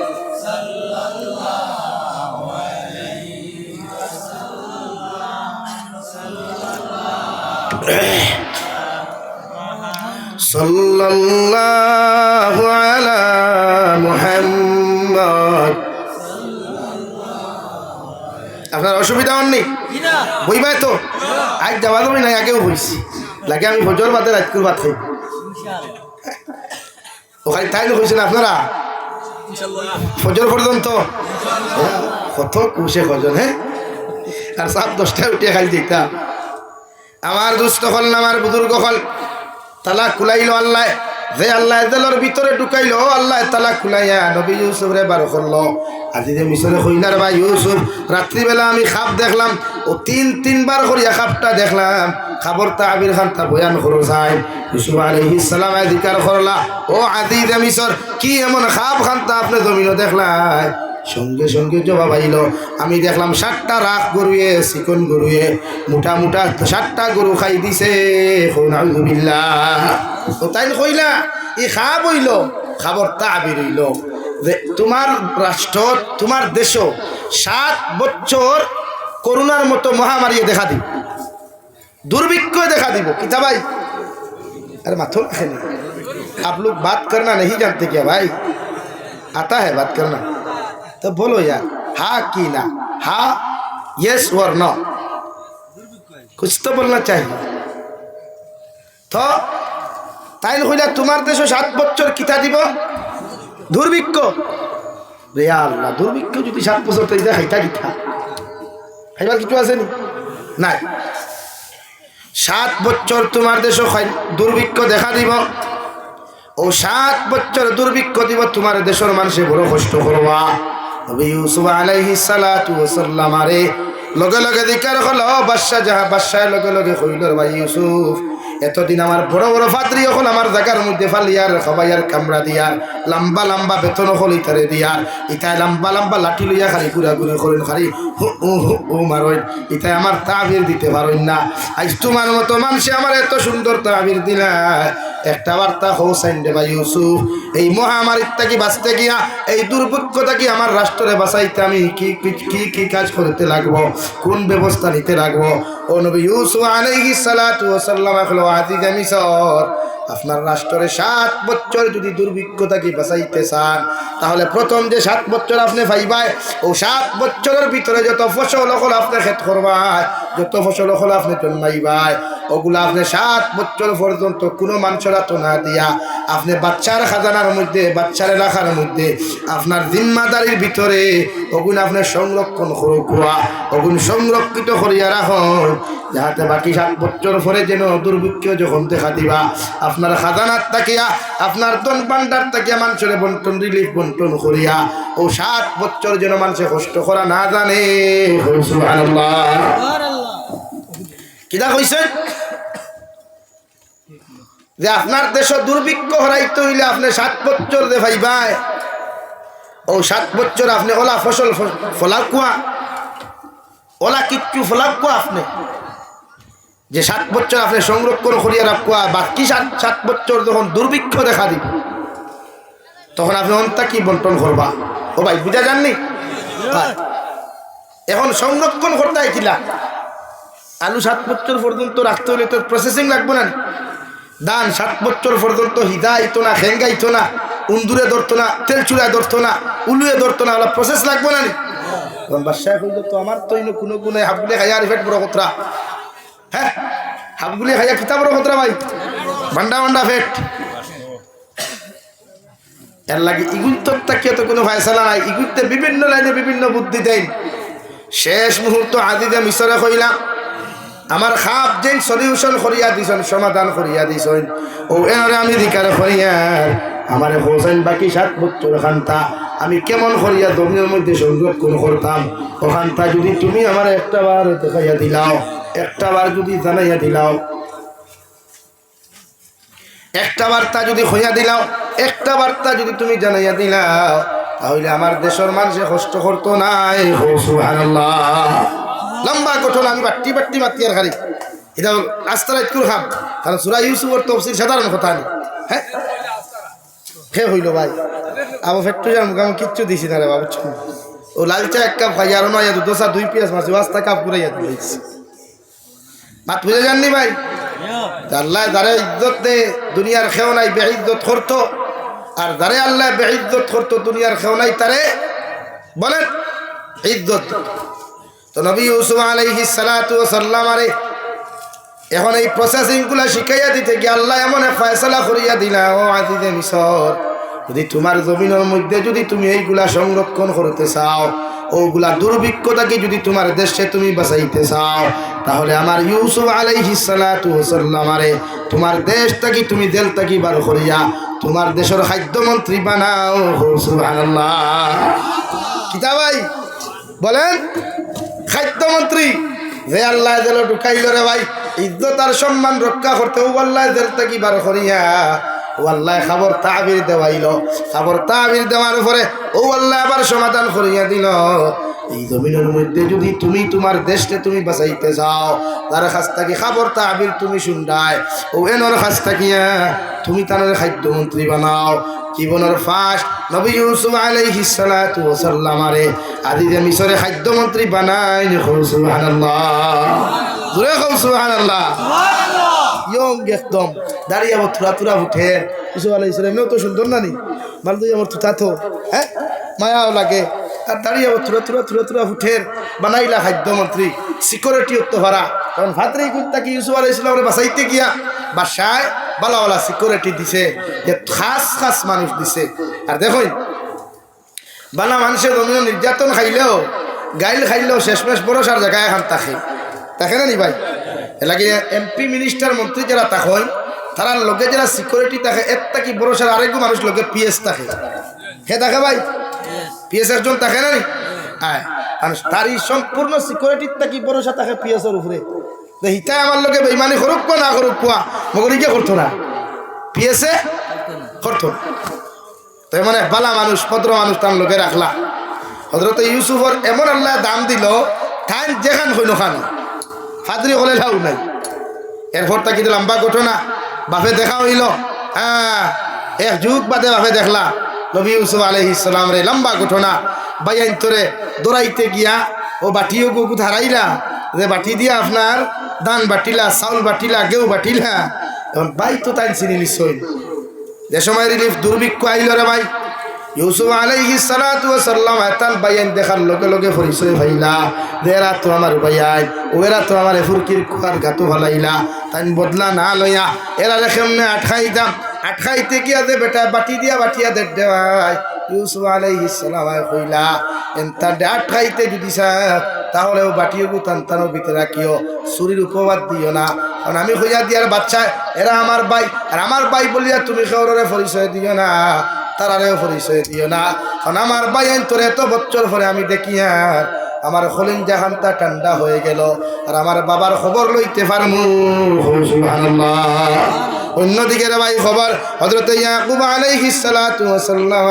সাল্লাল্লাহু আলা মুহাম্মদ। আপনার অসুবিধা হননি? বইবাই তো আজ যাওয়া যাবে না, আগেও বইছি লাগে আমি ফজর বাদে রাতকুর ভাত খাই। ওখানে তাই হয়েছেন আপনারা ফজর পর্যন্ত কত কুশে ফজর। হ্যাঁ, আর 7-10টায় উঠে খাই দিতাম। আমার দুস্থ হল না, আমার বুজুর্গ হল, তালা খুলাইল আল্লাহ, যে আল্লাহ জেলের ভিতরে ঢুকাইল, আল্লাহ তালা খুলাইয়া নবী ইউসুফ রে বার করলো। আজি যে মিশরে কইলার ভাই ইউসুফ, রাত্রিবেলা আমি খাপ দেখলাম, ও 3-3বার করিয়া খাপটা দেখলাম। খাবর তাবির খান তা বয়ান করো যায়। ইউসুফ আলাইহিস সালাম জিকার করলা, ও আজি যে মিশর, কি এমন খাপ খান তা আপনি জমিনও দেখলাই? সঙ্গে সঙ্গে জবাব আইল, আমি দেখলাম 7টা রাখ গরুয়ে, চিকন গরুয়ে মোটা মোটা 7টা গরু খাই দিছে। নাউযুবিল্লাহ। তো তাই কইলা ই খাব হইল, খাবর তাবির হইল যে তোমার রাষ্ট্র, তোমার দেশ 7 বছর করোনার মতো মহামারী দেখা দিব, দুর্ভিক্ষ দেখা দিব। কিতা ভাই? अरे माथो नहीं, आप लोग बात करना नहीं जानते क्या भाई? आता है बात करना तो बोलो यार, हाँ की ना, हाँ यस और नो, कुछ तो बोलना चाहिए। तो তাই কইলা তোমার দেশে 7 বছর কিতা দিব? দুর্ভিক্ষ। রে আল্লাহ, দুর্ভিক্ষ যদি 7 বছর তাই খাইতা কিতা খাইবার কিছু আছে নি? নাই। 7 বছর তোমার দেশে দুর্ভিক্ষ দেখা দিব, ও 7 বছর দুর্ভিক্ষ দিব, তোমার দেশের মানুষে বড় কষ্ট করবা। নবী ইউসুফ আলাইহিস সালাতু ওয়াস সালাম আরে লগে লগে দিকার হলো বাদশা, যাহা বাদশা লগে লগে কইল, ভাই ইউসুফ, এতদিন আমার বড় বড় ফাদ্রি হল আমার জায়গার মধ্যে ফালিয়ার খাবাইয়ার কামড়া দিয়ার, লম্বা লম্বা বেতন হল ইতারে দিয়ার, ইতায় লম্বা লম্বা লাঠি লইয়া খালি ঘুরাঘুরি করেন, খালি হু মারইন, ইতায় আমার তাবির দিতে পারেন না। আজ তোমার মতো মানুষে আমার এত সুন্দর তাবির দিলা, একটা বার্তা হোসাইন রে ভাই ইউসুফ, এই মহামারীর থেকে বাঁচতে গিয়া, এই দুর্ভিক্ষতা কি আমার রাষ্ট্রে বাঁচাইতে আমি কি কাজ করতে লাগবো, কোন ব্যবস্থা নিতে লাগবো? ও নবী ইউসুফ আলাইহিস সালাতু ওয়াস সালাম হলো আজিজে মিশর, আপনার রাষ্ট্রে 7 বছর যদি দুর্ভিক্ষতা কি বাঁচাইতে চান, তাহলে প্রথম যে 7 বছর আপনি পাইবাই, ও 7 বছরের ভিতরে যত ফসল হল আপনি ক্ষেত করবাই, যত ফসল হল আপনি জন্মাইবাই, ওগুলা আপনি 7 বছর পর্যন্ত কোনো মানুষরা তো না দিয়া, আপনি বাচ্চার খাজানার মধ্যে, বাচ্চার এলাকার মধ্যে আপনার জিম্মাদারির ভিতরে ওগুন আপনি সংরক্ষণ করুয়া, ওগুন সংরক্ষিত করিয়া রাখুন, যাহাতে বাকি 7 বছর পরে যেন দুর্ভিক্ষ যখন দেখা দিবা, আপনার খাজানার তাকিয়া, আপনার দন ভান্ডার তাকিয়া মানুষের বন্টন, রিলিফ বন্টন করিয়া, ও 7 বছর যেন মানুষে কষ্ট করা না জানে। সুবহানাল্লাহ। কিদা কইছেন যে আপনার দেশ দুর্ভিক্ষ হরাইতে হইলে আপনি 7 বছর দে ভাইবাই, ও 7 বছর আপনি ওলা ফসল ফলাকুয়া, ওলা কিচ্ছু ফলাকুয়া, আপনি যে 7 বছর আপনি সংরক্ষণ করিয়া রাখুয়া, বাকি 7 বছর যখন দুর্ভিক্ষ দেখা দিব, তখন আপনি অন্তা কি বন্টন করবা? ও ভাই বুঝা যাননি? এখন সংরক্ষণ করতে আইছিলা, আলু 7 বছর পর্যন্ত রাখতে হলে তো প্রসেসিং লাগবে না? ধান 7 বছর পর্যন্ত হিদা আইতো না, খেঙ্গা আইতো না, উন্দুরে ধরতো না, তেল চুলায় ধরতো না, উলুয়ে ধরতো না, ওলা প্রসেস লাগবে না? বাদশাহ কইল, তো আমার তো কোনো গুণে হাবগুলি খাইয়া আর ফেট বড় কথা। হ্যাঁ, হাবগুলি খাইয়া কিতা বড় কথা ভাই, ভান্ডা ভান্ডা ফেট। এর লাগে ইগুত্তর তাকিয়ে তো কোনো ফায়সালা নাই, ইগুত্তে বিভিন্ন লাইনে বিভিন্ন বুদ্ধি দেন। শেষ মুহূর্ত আজিজে মিশরে কইলাম, আমার খাপ যেন সলিউশন করিয়া দিছেন, সমাধান করিয়া দিছেন, ও এনারে আমি ধিকার করিয়ার আমারে হোসেন বাকি 7 বছর খান্তা আমি কেমন করিয়া জমিনের মধ্যে সংরক্ষণ করতাম, ওখানটা যদি তুমি আমার একটা বার দেখাইয়া দিলাও, একটা বার যদি জানাইয়া দিলাও, একটা বার্তা যদি হইয়া দিলাও, একটা বার্তা যদি তুমি জানাইয়া দিলাও, তাহলে আমার দেশের মানুষে কষ্ট করতো নাই। সুবহানাল্লাহ। লম্বা ঘটনা, আমি বাট্টি বাট্টি মাতি আর খালি এটা আস্তারা একটু খাম, কারণ সূরা ইউসুফের তফসির সাধারণ কথা নেই। হ্যাঁ হে হইল ভাই, আবার ফেট্টু যাম আমি কিচ্ছু দিছি না রে বাবু। ও লাল চা 1 কাপ খাই আর নয় দোসা 2 পেঁয়াজ মারছি, 5টা কাপ ঘুরাইয়া দিয়েছি। মাত বুঝে যাননি ভাই? আল্লাহ যারে ইজ্জত দে দুনিয়ার খেও নাই বেইজ্জত করতো, আর যারে আল্লাহ বেইজ্জত করতো দুনিয়ার খেও নাই তারে বলেন ইজ্জত। তো নবী ইউসুফ আলাইহিস সালাতু ওয়াস সালাম আরে এখন এই প্রসেসিংগুলো শিখাইয়া দিতে গিয়ে আল্লাহ এমন এক ফয়সালা করিয়া দিলা, ও আজিজে মিসর, যদি তোমার জমিনের মধ্যে যদি তুমি এইগুলা সংরক্ষণ করতে চাও, ওগুলা দুর্ভিক্ষতাকে যদি তোমার দেশে তুমি বাঁচাইতে চাও, তাহলে আমার ইউসুফ আলাইহিস সালাতু ওয়াস সালাম আরে তোমার দেশটাকে তুমি জেলটাকে বার করিয়া তোমার দেশের খাদ্যমন্ত্রী বানাও। সুবহানাল্লাহ। কিতা ভাই বলেন খাদ্যমন্ত্রী যে আল্লাহ জেল ঢুকাইল রে ভাই, ইজ্জত আর সম্মান রক্ষা করতে ও আল্লাহ জেলটা কি বার করিয়া ও আল্লাহ খবর তাবির দেওয়াইল, খবর তাবির দেওয়ার পরে ও আল্লাহ আবার সমাধান করিয়া দিল। এই জমিনের মধ্যে যদি তুমি তোমার দেশকে তুমি বাঁচাইতে যাও, তার কাছ থেকে খবর তাবির তুমি শুনডায়, ও এনর কাছ থাকিয়া তুমি তার খাদ্যমন্ত্রী বানাও। জীবনের ফার্স্ট নবী ইউসুফ আলাইহিস সালাতু ওয়াস সালাম আরে আদিজে মিশরে খাদ্যমন্ত্রী বানাই। সুবহানাল্লাহ, জোরে কও সুবহানাল্লাহ। ইয়ং একদম দাঁড়িয়ে আবার থুরা থুরা উঠে ইউসুফ আলাইহিস সালাম তো সুন্দর না নি মাল তুই আমার থুতা তো হ্যাঁ মায়াও লাগে, আর দাঁড়িয়ে আবার থুরা থুরা থুরা থুরা উঠে বানাইলা খাদ্যমন্ত্রী। সিকিউরিটি উত্ত ভরা, কারণ ভাতরে কুত্তা কি ইউসুফ আলাইহিস সালামের বাঁচাইতে গিয়া বাসায় বালাওয়ালা সিকিউরিটি দিছে, যে খাস খাস মানুষ দিছে। আর দেখুন বালা মানুষের জমিন নির্যাতন খাইলেও গাইল খাইলেও শেষমেশ বড়সার জায়গায় এখন তাকে না নি ভাই। এলাকি এমপি মিনিস্টার মন্ত্রী যারা তখন তারা লোকে যারা সিকিউরিটি থাকে এর থাকি বড়সার আরেক মানুষ লোকে পিএস থাকে, হে থাকে ভাই পিএস একজন থাকে না নি, হ্যাঁ তারই সম্পূর্ণ সিকিউরিটির থাকি বড়সা থাকে পিএসের উপরে। হিতাই আমার লোকে বেইমানি করুক না করুক পোয়া মগরিকে করতো না, পিএসে করতো না। তো মানে বালা মানুষ ভদ্র মানুষ তার লোকে রাখলা। হযরত ইউসুফর এমন আল্লাহ দাম দিল ঠান যেখান হইল খান ফাদরি হলে লাউ নাই। এরপর তাকে লম্বা ঘটনা বাপে দেখা হইল, হ্যাঁ 1 যুগ বাদে বাপে দেখলা নবী ইউসুফ আলাইহিস সালাম রে লম্বা ঘটনা। বাইন তোরে দৌড়াইতে গিয়া ও বাটিও গুগু হারাইলা, যে বাটি দিয়া আপনার ধান বাটিলা, চাউল বাটিলা, গেউ বাটিলা, এখন বাই তো তাই চিনি নিশ্চয়। যে সময় রিলিফ দুর্ভিক্ষ আইল রে ভাই, ইউসুফ আলাইহিস সালাতু ওয়াস সালাম আতান বাইন দেখার লগে লগে পরিচয় হইলা, যে এরা তো আমার ভাইয়াই, ও এরা তো আমার ফুরকির কুকার গাতো ভালাইলা, তাই বদলা না লইয়া এরা কেমনে আটকাইতাম, আটকাইতে গিয়া যে বেটা বাটি দিয়া বাটিয়া দেওয়াই। ইউসুফ আলাইহিস সালাম কইলা এনতা আটকাইতে যদি তাহলে ও বাটিও তান্তানোর ভিতরে রাখিও, চুরির উপবাদ দিও না, কারণ আমি হইয়া দিয়ার বাচ্চা এরা আমার ভাই, আর আমার ভাই বলিয়া তুমি কাউরে পরিচয় দিও না, তারারেও পরিচয় দিও না, কারণ আমার ভাই তোর এত বছর পরে আমি দেখি আর আমার খলিন জাহানটা ঠান্ডা হয়ে গেল, আর আমার বাবার খবর লইতে পারমু। সুবহানাল্লাহ। অন্যদিকে রে ভাই খবর হযরত ইয়াকুব আলাইহিস সালাতু ওয়াস সালাম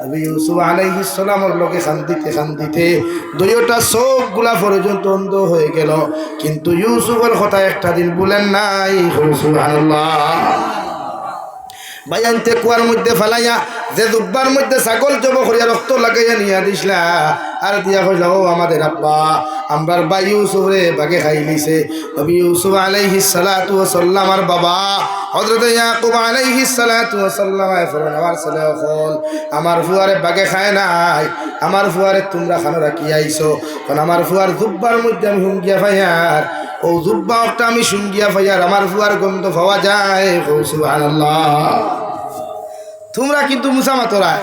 নবী ইউসুফ আলাইহিস সালামের লোকে খান্দিতে দুইটা চোখগুলা পর্যন্ত অন্ধ হয়ে গেল, কিন্তু ইউসুফের কথা একটা দিন বলেন নাই। সুবহানাল্লাহ। বাইয়ানতে কুয়ার মধ্যে ফেলাইয়া যে দুব্বার মধ্যে ছাগল জব করিয়া রক্ত লাগাইয়া নিয়া দিসলা, আর দিয়া কইলা ও আমাদের আব্বা আমরার ভাই ইউসুফ রে বাগে খাই লিছে। নবী ইউসুফ আলাইহিস সালাতু ওয়াস সালাম আর বাবা হযরত ইয়াকুব আলাইহিস সালাতু ওয়াস সালাম ফরমান আমার ছেলে হল আমার ফুয়ারে বাগে খায় নাই, আমার ফুয়ারে তোমরা খানো রাখি আইছো, কারণ আমার ফুয়ার দুব্বার মধ্যে আমি হুঙ্গিয়া ফাইয়ার, ও দুব্বাটা আমি শুঙ্গিয়া ফাইয়ার আমার ফুয়ার গন্ধ পাওয়া যায়। সুবহানাল্লাহ। তোমরা কিন্তু মুসামা তোরা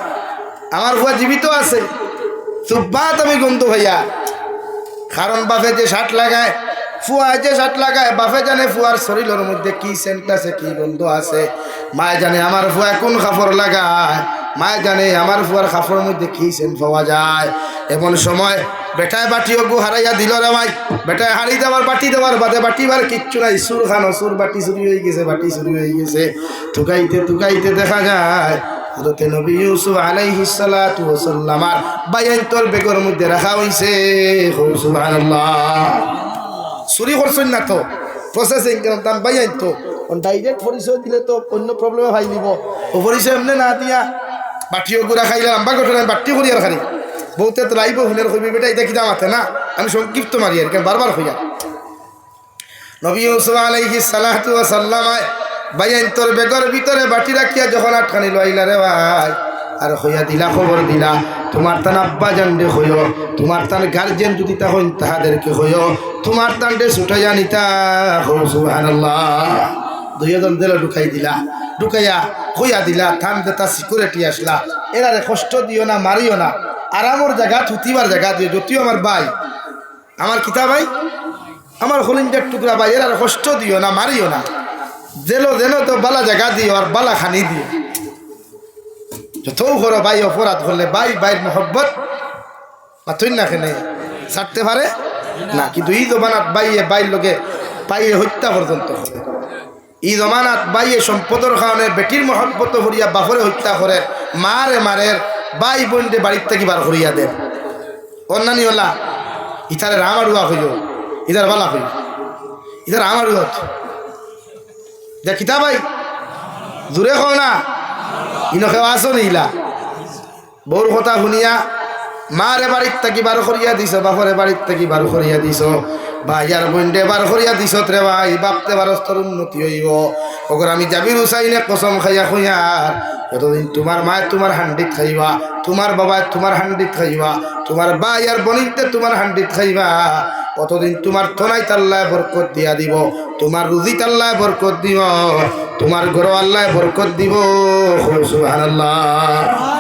আমার ফুয়া জীবিত আছে, দুব্বাত আমি গন্ধ ভাইয়া, কারণ বাপে যে শার্ট লাগায় ফুয়া যে শার্ট লাগায় বাপে জানে ফুয়ার শরীরের মধ্যে কি সেন্ট আছে কি গন্ধ আছে মায়ে জানে আমার ফুয়া কোন কাপড় লাগায় মায়ে জানে আমার ফুয়ার কাপড়ের মধ্যে কি সেন্ট পাওয়া যায় এমন সময় বেটায় বাটিও গু হারাইয়া দিল রে ভাই বেটায় হারি দেওয়ার বাটি দেওয়ার বাদে বাটিবার কিচ্ছু নাই সুর খানো সুর বাটি চুরি হয়ে গেছে বাটি চুরি হয়ে গেছে তুকাইতে দেখা যায় হযরত নবী ইউসুফ আলাইহিস সালাতু ওয়াস সালাম বাইন্তর বেগর মধ্যে রাখা হইছে সুবহানাল্লাহ চুরি করছেন না তো প্রসেসিং দাম বাইন্ত ডাইরেক্ট পরিচয় দিলে তো অন্য প্রবলেমে ভাই নিব ও পরিচয় এমনি না দিয়া বাটিও গুড়া খাইলে লম্বা ঘটনা বাটি করি আর খালি বহুতে তো লাইব হুনের কইবি বেটা এটা কি দাম আছে না আমি সংক্ষিপ্ত মারি আর কেন বারবার হইয়া নবী ইউসুফ আলাইহিস সালাতু ওয়াস সালাম বাইন্তর বেগর ভিতরে বাটি রাখিয়া যখন আটকানি লইলা রে ভাই আর হইয়া দিলা খবর দিলা তোমার তান আব্বা জানডে হইও তোমার তান গার্জেন যদি তা হইন তাহাদেরকে হইও তোমার তানডে ছুটাইয়া নিতা সুবহানাল্লাহ দুইজন দিল ঢুকাইয়া হইয়া দিলা থান দেতা সিকিউরিটি আসলা এরারে কষ্ট দিও না মারিও না আরামর জায়গা থুতিবার জায়গা দিও যদিও আমার ভাই আমার কিতা ভাই আমার হলিঞ্জার টুকরা ভাই এরারে কষ্ট দিও না মারিও না দেলো তো বালা জায়গা দিও আর বালা খানি দিও যত করো ভাই অপরাধ করলে ভাইয়ের মহব্বত মাথুন না কেনে ছাড়তে পারে না কিন্তু এই জমানাত বাইয়ের লোকে পাইয়ে হত্যা পর্যন্ত করে এই জমানাত বাইয়ে সম্পদর কারণে বেটির মহব্বত করিয়া বাপরে হত্যা করে মারের ভাই বোনকে বাড়ির থেকে বার করিয়া দেন অন্যান্য হলা ইতারে রামারুয়া হইল ইতার বালা হইল ইতার আমারুয়া যা কিতা ভাই জোরে খাও না ইনকে আসো নিলা বউর কথা শুনিয়া মারে বাড়ির থাকি বার করিয়া দিছ বাপরে বাড়ির থাকি বার করিয়া দিছ ভাইয়ার বোনডে বার করিয়া দিছ রে ভাই বাপতে বারস্তর উন্নতি হইব ওগর আমি জাবির হুসাইনে কসম খাইয়া খুঁয়ার যতদিন তোমার মায় তোমার হান্ডিত খাইবা তোমার বাবায় তোমার হান্ডিত খাইবা তোমার ভাই আর বোনিতে তোমার হান্ডিত খাইবা কতদিন তোমার থনাই আল্লাহ বরকত দিয়া দিব তোমার রুজিত আল্লাহ বরকত দিব তোমার ঘর আল্লাহ বরকত দিব সুবহানাল্লাহ।